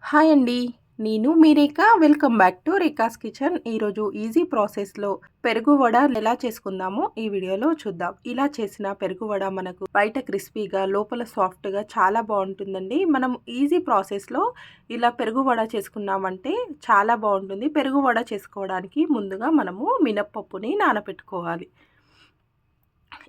Hi అండి. నేను మీ Rekha. Welcome back to Rekha's kitchen. ఈరోజు ఈజీ ప్రాసెస్‌లో పెరుగు వడ ఎలా చేసుకుందామో ఈ వీడియోలో చూద్దాం. ఇలా చేసిన పెరుగు వడ మనకు బయట క్రిస్పీగా, లోపల సాఫ్ట్‌గా చాలా బావుంటుందండి. మనం ఈజీ ప్రాసెస్‌లో ఇలా పెరుగు వడ చేసుకున్నామంటే చాలా బావుంటుంది. పెరుగు వడ చేసుకోవడానికి ముందుగా మనము మినప్పప్పుని నానబెట్టుకోవాలి.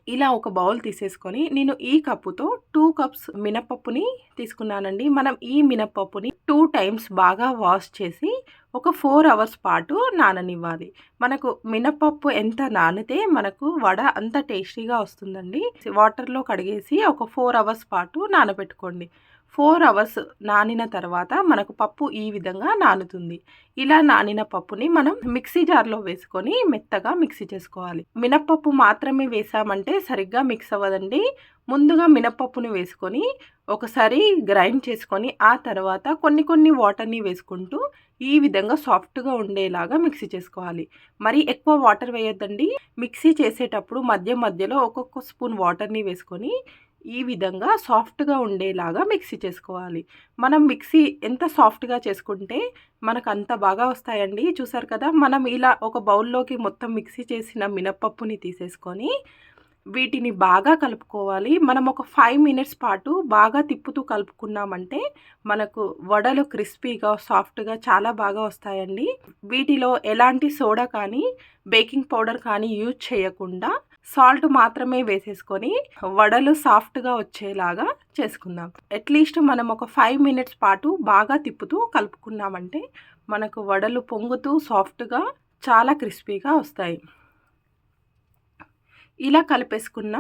ఇలా ఒక బౌల్ తీసేసుకొని నేను ఈ కప్పుతో 2 కప్స్ మినపప్పుని తీసుకున్నానండి. మనం ఈ మినపప్పుని 2 టైమ్స్ బాగా వాష్ చేసి ఒక 4 అవర్స్ పాటు నాననివ్వాలి. మనకు మినపప్పు ఎంత నానితే మనకు వడ అంత టేస్టీగా వస్తుందండి. వాటర్‌లో కడిగేసి ఒక 4 అవర్స్ పాటు నానబెట్టుకోండి. 4 అవర్స్ నానిన తర్వాత మనకు పప్పు ఈ విధంగా నానుతుంది. ఇలా నానిన పప్పుని మనం మిక్సీ జార్‌లో వేసుకొని మెత్తగా మిక్సీ చేసుకోవాలి. మినపప్పు మాత్రమే వేసామంటే సరిగ్గా మిక్స్ అవ్వదండి. ముందుగా మినపప్పుని వేసుకొని ఒకసారి గ్రైండ్ చేసుకొని ఆ తర్వాత కొన్ని వాటర్‌ని వేసుకుంటూ ఈ విధంగా సాఫ్ట్‌గా ఉండేలాగా మిక్సీ చేసుకోవాలి. మరి ఎక్కువ వాటర్ వేయొద్దండి. మిక్సీ చేసేటప్పుడు మధ్యలో ఒక్కొక్క స్పూన్ వాటర్‌ని వేసుకొని ఈ విధంగా సాఫ్ట్‌గా ఉండేలాగా మిక్సీ చేసుకోవాలి. మనం మిక్సీ ఎంత సాఫ్ట్‌గా చేసుకుంటే మనకు అంత బాగా వస్తాయండి. చూసారు కదా! మనం ఇలా ఒక బౌల్‌లోకి మొత్తం మిక్సీ చేసిన మినపప్పుని తీసేసుకొని వీటిని బాగా కలుపుకోవాలి. మనం ఒక 5 మినిట్స్ పాటు బాగా తిప్పుతూ కలుపుకున్నామంటే మనకు వడలు క్రిస్పీగా, సాఫ్ట్‌గా చాలా బాగా వస్తాయండి. వీటిలో ఎలాంటి సోడా కానీ, బేకింగ్ పౌడర్ కానీ యూజ్ చేయకుండా సాల్ట్ మాత్రమే వేసేసుకొని వడలు సాఫ్ట్‌గా వచ్చేలాగా చేసుకుందాం. అట్‌లీస్ట్ మనం ఒక 5 మినిట్స్ పాటు బాగా తిప్పుతూ కలుపుకున్నామంటే మనకు వడలు పొంగుతూ సాఫ్ట్‌గా చాలా క్రిస్పీగా వస్తాయి. ఇలా కలిపేసుకున్న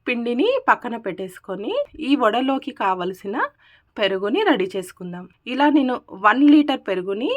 పిండిని పక్కన పెట్టేసుకొని ఈ వడలోకి కావలసిన పెరుగుని రెడీ చేసుకుందాం. ఇలా నేను 1 లీటర్ పెరుగుని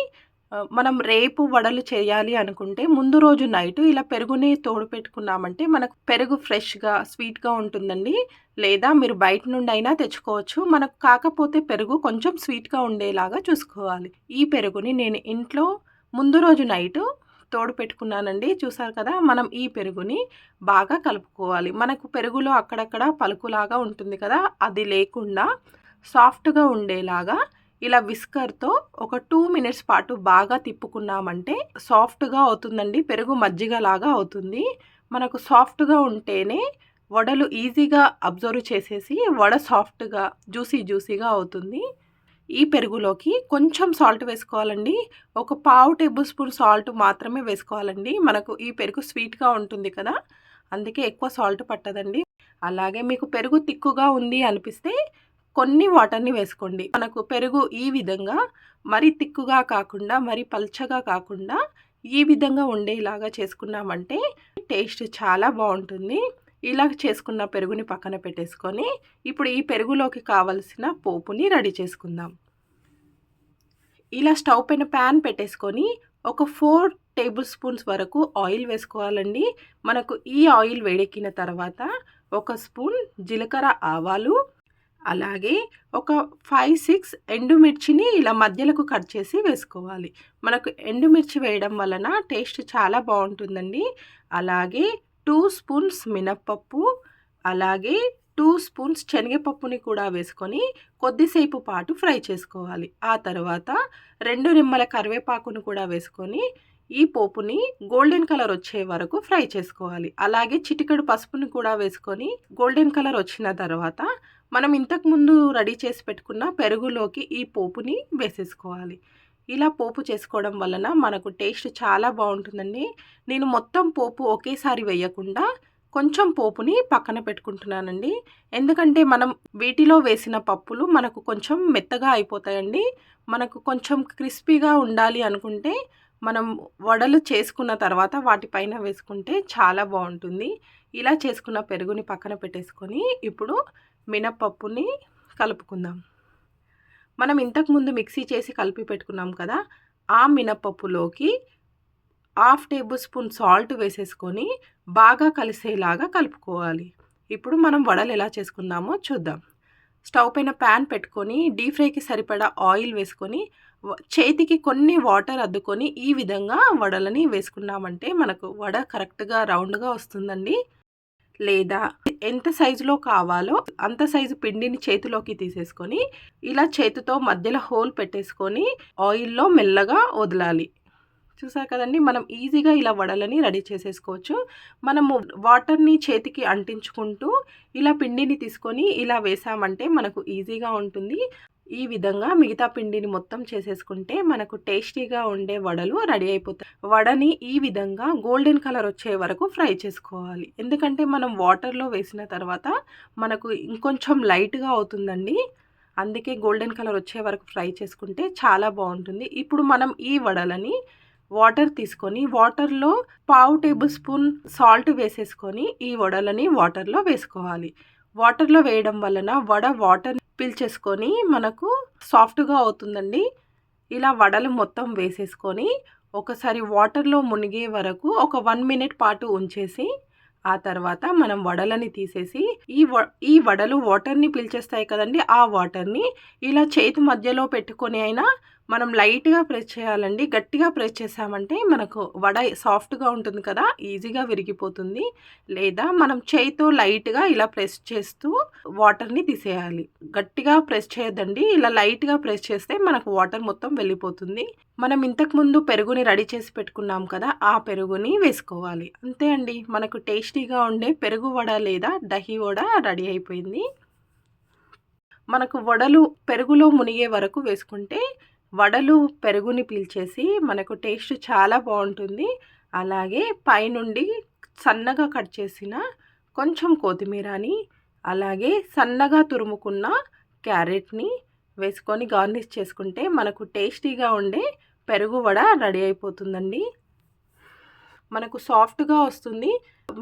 మనం రేపు వడలు చేయాలి అనుకుంటే ముందు రోజు నైట్ ఇలా పెరుగుని తోడు పెట్టుకున్నామంటే మనకు పెరుగు ఫ్రెష్‌గా, స్వీట్‌గా ఉంటుందండి. లేదా మీరు బయట నుండి అయినా తెచ్చుకోవచ్చు. మనకు కాకపోతే పెరుగు కొంచెం స్వీట్‌గా ఉండేలాగా చూసుకోవాలి. ఈ పెరుగుని నేను ఇంట్లో ముందు రోజు నైటు తోడు పెట్టుకున్నానండి. చూసారు కదా! మనం ఈ పెరుగుని బాగా కలుపుకోవాలి. మనకు పెరుగులో అక్కడక్కడ పలుకులాగా ఉంటుంది కదా! అది లేకుండా సాఫ్ట్‌గా ఉండేలాగా ఇలా విస్కర్‌తో ఒక 2 మినిట్స్ పాటు బాగా తిప్పుకున్నామంటే సాఫ్ట్‌గా అవుతుందండి. పెరుగు మజ్జిగలాగా అవుతుంది. మనకు సాఫ్ట్‌గా ఉంటేనే వడలు ఈజీగా అబ్జర్వ్ చేసేసి వడ సాఫ్ట్‌గా, జ్యూసీగా అవుతుంది. ఈ పెరుగులోకి కొంచెం సాల్ట్ వేసుకోవాలండి. ఒక పావు టేబుల్ స్పూన్ సాల్ట్ మాత్రమే వేసుకోవాలండి. మనకు ఈ పెరుగు స్వీట్‌గా ఉంటుంది కదా! అందుకే ఎక్కువ సాల్ట్ పట్టదండి. అలాగే మీకు పెరుగు తిక్కుగా ఉంది అనిపిస్తే కొన్ని వాటర్‌ని వేసుకోండి. మనకు పెరుగు ఈ విధంగా మరీ తిక్కుగా కాకుండా, మరీ పల్చగా కాకుండా ఈ విధంగా ఉండేలాగా చేసుకున్నామంటే టేస్ట్ చాలా బావుంటుంది. ఇలా చేసుకున్న పెరుగుని పక్కన పెట్టేసుకొని ఇప్పుడు ఈ పెరుగులోకి కావలసిన పోపుని రెడీ చేసుకుందాం. ఇలా స్టవ్ పైన ప్యాన్ పెట్టేసుకొని ఒక 4 టేబుల్ స్పూన్స్ వరకు ఆయిల్ వేసుకోవాలండి. మనకు ఈ ఆయిల్ వేడెక్కిన తర్వాత ఒక స్పూన్ జీలకర్ర ఆవాలు, అలాగే ఒక 5, 6 ఎండుమిర్చిని ఇలా మధ్యలకు కట్ చేసి వేసుకోవాలి. మనకు ఎండుమిర్చి వేయడం వలన టేస్ట్ చాలా బావుంటుందండి. అలాగే 2 స్పూన్స్ మినప్పప్పు, అలాగే 2 స్పూన్స్ శనగపప్పుని కూడా వేసుకొని కొద్దిసేపు పాటు ఫ్రై చేసుకోవాలి. ఆ తర్వాత 2 రెమ్మల కరివేపాకును కూడా వేసుకొని ఈ పోపుని గోల్డెన్ కలర్ వచ్చే వరకు ఫ్రై చేసుకోవాలి. అలాగే చిటికెడు పసుపుని కూడా వేసుకొని గోల్డెన్ కలర్ వచ్చిన తర్వాత మనం ఇంతకుముందు రెడీ చేసి పెట్టుకున్న పెరుగులోకి ఈ పోపుని వేసేసుకోవాలి. ఇలా పోపు చేసుకోవడం వలన మనకు టేస్ట్ చాలా బావుంటుందండి. నేను మొత్తం పోపు ఒకేసారి వేయకుండా కొంచెం పోపుని పక్కన పెట్టుకుంటున్నానండి. ఎందుకంటే మనం వీటిలో వేసిన పప్పులు మనకు కొంచెం మెత్తగా అయిపోతాయండి. మనకు కొంచెం క్రిస్పీగా ఉండాలి అనుకుంటే మనం వడలు చేసుకున్న తర్వాత వాటిపైన వేసుకుంటే చాలా బావుంటుంది. ఇలా చేసుకున్న పెరుగుని పక్కన పెట్టేసుకొని ఇప్పుడు మినపప్పుని కలుపుకుందాం. మనం ఇంతకుముందు మిక్సీ చేసి కలిపి పెట్టుకున్నాం కదా! ఆ మినపప్పులోకి హాఫ్ టేబుల్ స్పూన్ సాల్ట్ వేసేసుకొని బాగా కలిసేలాగా కలుపుకోవాలి. ఇప్పుడు మనం వడలు ఎలా చేసుకుందామో చూద్దాం. స్టవ్ పైన ప్యాన్ పెట్టుకొని డీప్ ఫ్రైకి సరిపడా ఆయిల్ వేసుకొని చేతికి కొన్ని వాటర్ అద్దుకొని ఈ విధంగా వడలని వేసుకున్నామంటే మనకు వడ కరెక్ట్‌గా రౌండ్‌గా వస్తుందండి. లేదా ఎంత సైజులో కావాలో అంత సైజు పిండిని చేతిలోకి తీసేసుకొని ఇలా చేతితో మధ్యలో హోల్ పెట్టేసుకొని ఆయిల్లో మెల్లగా వదలాలి. చూసారు కదండి, మనం ఈజీగా ఇలా వడలని రెడీ చేసేసుకోవచ్చు. మనము వాటర్ని చేతికి అంటించుకుంటూ ఇలా పిండిని తీసుకొని ఇలా వేసామంటే మనకు ఈజీగా ఉంటుంది. ఈ విధంగా మిగతా పిండిని మొత్తం చేసేసుకుంటే మనకు టేస్టీగా ఉండే వడలు రెడీ అయిపోతాయి. వడని ఈ విధంగా గోల్డెన్ కలర్ వచ్చే వరకు ఫ్రై చేసుకోవాలి. ఎందుకంటే మనం వాటర్లో వేసిన తర్వాత మనకు ఇంకొంచెం లైట్గా అవుతుందండి. అందుకే గోల్డెన్ కలర్ వచ్చే వరకు ఫ్రై చేసుకుంటే చాలా బాగుంటుంది. ఇప్పుడు మనం ఈ వడలని వాటర్ తీసుకొని వాటర్లో 1/2 టేబుల్ స్పూన్ సాల్ట్ వేసేసుకొని ఈ వడలని వాటర్లో వేసుకోవాలి. వాటర్లో వేయడం వలన వడ వాటర్ పీల్చేసుకొని మనకు సాఫ్ట్గా అవుతుందండి. ఇలా వడలు మొత్తం వేసేసుకొని ఒకసారి వాటర్లో మునిగే వరకు ఒక 1 మినిట్ పాటు ఉంచేసి ఆ తర్వాత మనం వడలని తీసేసి ఈ వడలు వాటర్ని పీల్చేస్తాయి కదండి, ఆ వాటర్ని ఇలా చేతి మధ్యలో పెట్టుకొని అయినా మనం లైట్గా ప్రెస్ చేయాలండి. గట్టిగా ప్రెస్ చేసామంటే మనకు వడ సాఫ్ట్గా ఉంటుంది కదా, ఈజీగా విరిగిపోతుంది. లేదా మనం చేయితో లైట్గా ఇలా ప్రెస్ చేస్తూ వాటర్ని తీసేయాలి. గట్టిగా ప్రెస్ చేయొద్దండి, ఇలా లైట్గా ప్రెస్ చేస్తే మనకు వాటర్ మొత్తం వెళ్ళిపోతుంది. మనం ఇంతకుముందు పెరుగుని రెడీ చేసి పెట్టుకున్నాం కదా, ఆ పెరుగుని వేసుకోవాలి. అంతే అండి, మనకు టేస్టీగా ఉండే పెరుగు వడ లేదా దహి వడ రెడీ అయిపోయింది. మనకు వడలు పెరుగులో మునిగే వరకు వేసుకుంటే వడలు పెరుగుని పీల్చేసి మనకు టేస్ట్ చాలా బాగుంటుంది. అలాగే పైనుండి సన్నగా కట్ చేసిన కొంచెం కొత్తిమీరని అలాగే సన్నగా తురుముకున్న క్యారెట్ని వేసుకొని గార్నిష్ చేసుకుంటే మనకు టేస్టీగా ఉండే పెరుగు వడ రెడీ అయిపోతుందండి. మనకు సాఫ్ట్గా వస్తుంది.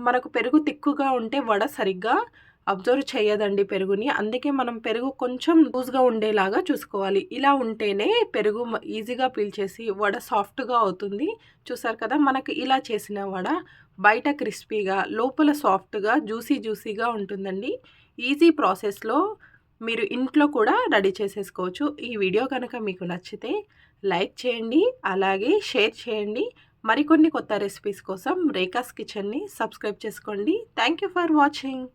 మనకు పెరుగు తిక్కుగా ఉంటే వడ సరిగ్గా అబ్జర్వ్ చేయదండి పెరుగుని. అందుకే మనం పెరుగు కొంచెం లూజ్గా ఉండేలాగా చూసుకోవాలి. ఇలా ఉంటేనే పెరుగు ఈజీగా పీల్చేసి వడ సాఫ్ట్గా అవుతుంది. చూసారు కదా, మనకు ఇలా చేసిన వడ బయట క్రిస్పీగా లోపల సాఫ్ట్గా జ్యూసీగా ఉంటుందండి. ఈజీ ప్రాసెస్లో మీరు ఇంట్లో కూడా రెడీ చేసేసుకోవచ్చు. ఈ వీడియో కనుక మీకు నచ్చితే లైక్ చేయండి, అలాగే షేర్ చేయండి. మరికొన్ని కొత్త రెసిపీస్ కోసం రేఖాస్ కిచెన్ని సబ్స్క్రైబ్ చేసుకోండి. Thank you for watching.